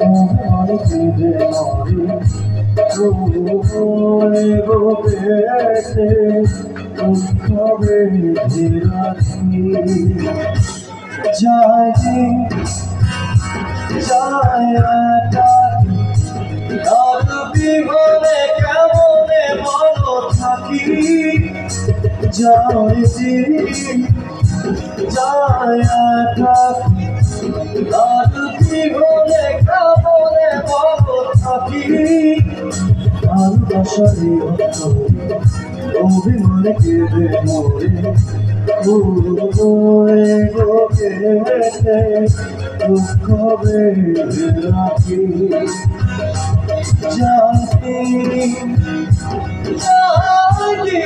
মনে কেঁদে মরে বুকেতে উৎসবে রাখি যায় যায় আর বিহনে কেমনে বলো থাকি যায় যায় আর বিহনে কেমনে বলো থাকি ভালোবাসারে অভিমানে কেঁদে মরে বুকেতে দুঃখ বেঁধে রাখি জানি জানি